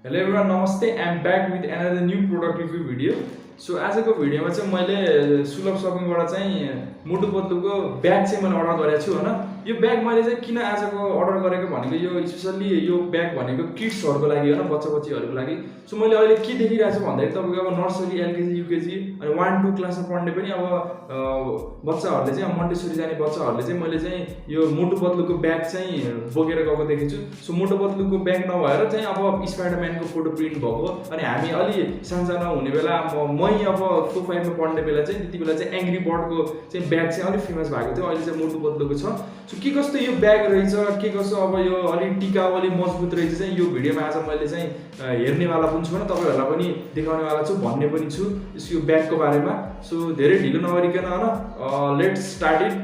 Hello everyone, Namaste. I'm back with another new product review video. So आजको भिडियोमा चाहिँ मैले सुलभ सपिङबाट चाहिँ मोटु पतलुको ब्याग चाहिँ मैले अर्डर गरेको छु हैन। यो ब्याग मैले चाहिँ किन आजको अर्डर गरेको भनेको यो स्पेशली यो ब्याग भनेको किड्सहरुको लागि हैन, बच्चा-बच्चीहरुको लागि। सो मैले अहिले के देखिरहेको छु भन्दाखेरि तपाईको अब नर्सरी, एलकेजी, युकेजी अनि 1 2 क्लासमा पढ्ने पनि अब बच्चाहरुले चाहिँ मोन्टेसरी जाने बच्चाहरुले चाहिँ मैले चाहिँ यो मोटु पतलुको ब्याग चाहिँ बोकेर गएको देखेको छु। सो मोटु पतलुको ब्याग नभएर चाहिँ अब स्पाइडरम्यानको फोटो प्रिन्ट भएको अनि हामी अलि सानसानो हुने बेला मै अब 4 5 मा पढ्ने बेला चाहिँ त्यति बेला चाहिँ एङ्ग्री बर्डको चाहिँ ब्याग चाहिँ अलि फेमस भएको थियो। अहिले चाहिँ मोटु पतलुको छ। सो के कस्तो यो ब्याग रहेछ, के कस्तो अब यो अलि टिकाउ अलि मजबुत रहेछ चाहिँ यो भिडियोमा आज मैले चाहिँ हेर्नेवाला पनि छु, तपाईहरुलाई पनि देखाउनेवाला छु, भन्ने पनि छु यो ब्यागको बारेमा। सो धेरै ढिलो नगरिकन हैन, लेट्स स्टार्ट इट।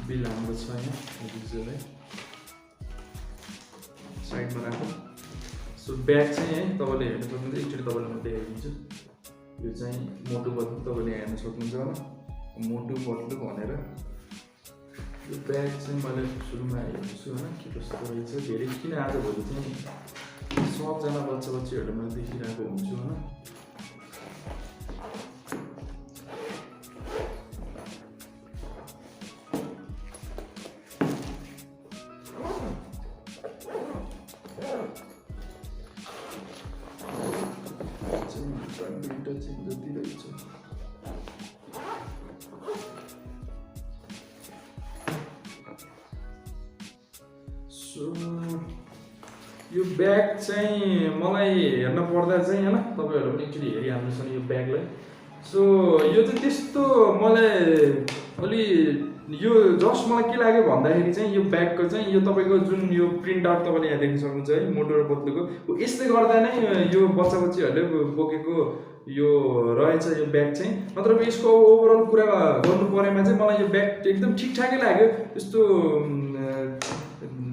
बिल हाम्रो छ यहाँ डिजिटलै साइडमा राखौँ। सो ब्याग चाहिँ है तपाईले हेर्न सक्नुहुन्छ। एकचोटि तपाईलाई म देखाइदिन्छु। यो चाहिँ मोटु पतलु तपाईले हेर्न सक्नुहुन्छ होला, मोटु पतलु भनेर यो ब्याग चाहिँ मैले सुरुमा हेर्छु हैन के कस्तो रहेछ। धेरै किन आजभोलि चाहिँ सबजना बच्चा-बच्चीहरुले मैले देखिरहेको हुन्छु हैन। सो यो ब्याग चाहिँ मलाई हेर्न पर्दा चाहिँ हैन, तपाईहरु पनि एक्चुअली हेरिहाल्नुछ यो ब्यागलाई। सो यो चाहिँ त्यस्तो मलाई अलि यो जस्ट मलाई के लाग्यो भन्दाखेरि चाहिँ यो ब्यागको चाहिँ यो तपाईको जुन यो प्रिन्ट आउट तपाईले यहाँ देख्न सक्नुहुन्छ है मोटु र पतलुको, यसले गर्दा नै यो बच्चा-बच्चीहरुले बोकेको यो रहेछ यो ब्याग चाहिँ। मतलब यसको ओभरअल कुरा गर्नु परेमा चाहिँ मलाई यो ब्याग एकदम ठिकठाकै लाग्यो। त्यस्तो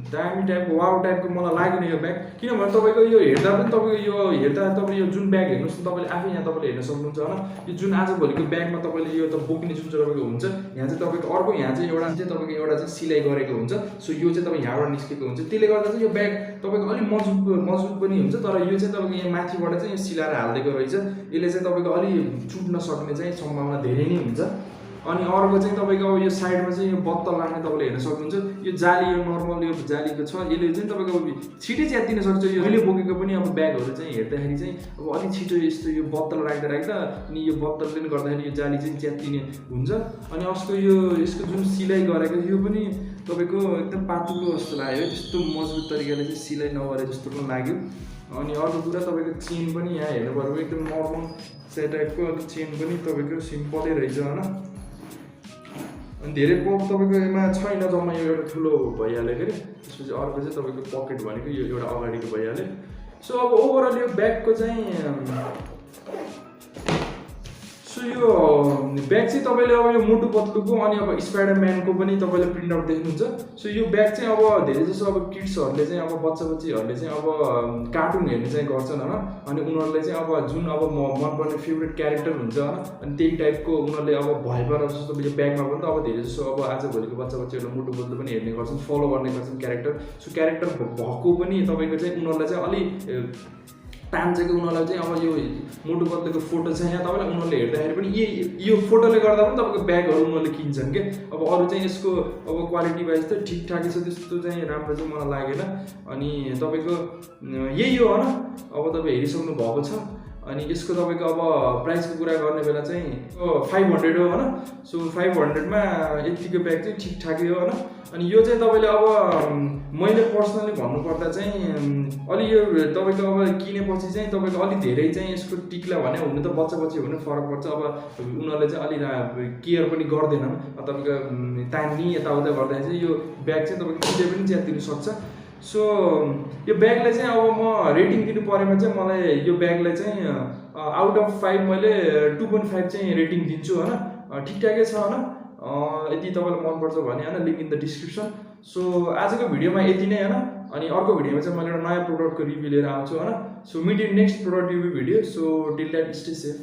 दामी टाइपको वाउ टाइपको मलाई लाग्यो नि यो ब्याग। किनभने तपाईको यो हेर्दा पनि तपाईको यो हेर्दा तपाईले यो जुन ब्याग हेर्नुस् तपाईले आफै यहाँ तपाईले हेर्न सक्नुहुन्छ हैन। यो जुन आजभोलिको ब्यागमा तपाईले यो त बोक्ने जुन चाहिँ तपाईको हुन्छ, यहाँ चाहिँ तपाईको अर्को यहाँ चाहिँ एउटा चाहिँ तपाईको एउटा चाहिँ सिलाइ गरेको हुन्छ। सो यो चाहिँ तपाईँ यहाँबाट निस्केको हुन्छ, त्यसले गर्दा चाहिँ यो ब्याग तपाईको अलि मजबुत पनि हुन्छ। तर यो चाहिँ तपाईको यहाँ माथिबाट चाहिँ यो सिलाएर हाल्दिएको रहेछ। यसले चाहिँ तपाईको अलि चुट्न सक्ने चाहिँ सम्भावना धेरै नै हुन्छ। अनि अर्को चाहिँ तपाईको अब यो साइडमा चाहिँ यो बत्तल राख्ने तपाईले हेर्न सक्नुहुन्छ। यो जाली यो नर्मल यो जालीको छ, यसले चाहिँ तपाईको छिटै च्यातिन सक्छ। यो मैले बोकेको पनि अब ब्यागहरु चाहिँ हेर्दाखेरि चाहिँ अब अलि छिटो यस्तो यो बत्तल राख्दा अनि यो बत्तलले गर्दाखेरि यो जाली चाहिँ च्यातिने हुन्छ। अनि अस्को यो यसको जुन सिलाइ गरेको यो पनि तपाईको एकदम पातलो जस्तो लाग्यो, त्यस्तो मजबुत तरिकाले चाहिँ सिलाइ नगरे जस्तो पनि लाग्यो। अनि अर्को कुरा तपाईको चेन पनि यहाँ हेर्नु पर्यो, एकदम नर्मल टाइपको चेन पनि तपाईको सिम्पलै रहेछ हैन। अनि धेरै पप तपाईको यसमा छैन, जम्मा यो एउटा ठुलो भइहाल्यो के अरे। त्यसपछि अर्को चाहिँ तपाईको पकेट भनेको यो एउटा अगाडिको भइहाल्यो। सो अब ओभरअल यो ब्यागको चाहिँ सो यो ब्याग चाहिँ तपाईले अब यो मोटु पतलुको अनि अब स्पाइडरम्यानको पनि तपाईले प्रिन्ट आउट देख्नुहुन्छ। सो यो ब्याग चाहिँ अब धेरै जसो अब किड्सहरुले चाहिँ अब बच्चा-बच्चीहरुले चाहिँ अब कार्टुन हेर्ने चाहिँ गर्छन् हैन। अनि उनीहरुले चाहिँ अब जुन अब मनपर्ने फेभरेट क्यारेक्टर हुन्छ हैन, अनि त्यही टाइपको उनीहरुले अब भएपर जस्तो यो ब्यागमा पनि त अब धेरै जसो अब आजभोलिको बच्चा-बच्चीहरुले मोटु पतलु पनि हेर्ने गर्छन्, फलो गर्ने गर्छन् क्यारेक्टर। सो क्यारेक्टर भएको पनि तपाईको चाहिँ उनीहरुलाई चाहिँ अलि तान्छ कि उनीहरुलाई चाहिँ अब यो मोटु पतलुको फोटो छ यहाँ तपाईलाई उनीहरुले हेर्दाखेरि पनि यो फोटोले गर्दा पनि तपाईको ब्यागहरु उनीहरुले किन्छन् के। अब अरु चाहिँ यसको अब क्वालिटी वाइज त ठिकठाकै छ, त्यस्तो चाहिँ राम्रो चाहिँ मलाई लागेन। अनि तपाईको यही हो हैन, अब तपाई हेरिसक्नु भएको छ। अनि यसको तपाईको अब प्राइसको कुरा गर्ने बेला चाहिँ 500 हो हैन। सो 500 मा यतिको ब्याग चाहिँ ठिकठाकै हो हैन। अनि यो चाहिँ तपाईले अब मैले पर्सनली भन्नुपर्दा चाहिँ अलि यो तपाईको अब किनेपछि चाहिँ तपाईको अलि धेरै चाहिँ यसको टिक्ला भने हुनु त बच्चा-बच्ची हुनु फरक पर्छ। अब उनीहरुले चाहिँ अलि केयर पनि गर्दैनन्, तपाईको तान्नी यताउता गर्दा चाहिँ यो ब्याग चाहिँ तपाईको छिटै पनि च्यातिन सक्छ। सो यो ब्यागलाई चाहिँ अब म रेटिङ दिनु परेमा चाहिँ मलाई यो ब्यागलाई चाहिँ आउट अफ 5 मैले 2.5 चाहिँ रेटिङ दिन्छु हैन। ठिकठाकै छ हैन। यदि तपाईँलाई मनपर्छ भने होइन link in the description. So आजको भिडियोमा यति नै होइन, अनि अर्को भिडियोमा चाहिँ मैले एउटा नयाँ प्रोडक्टको रिभ्यू लिएर आउँछु होइन। So meet in next product review video. So till that stay safe.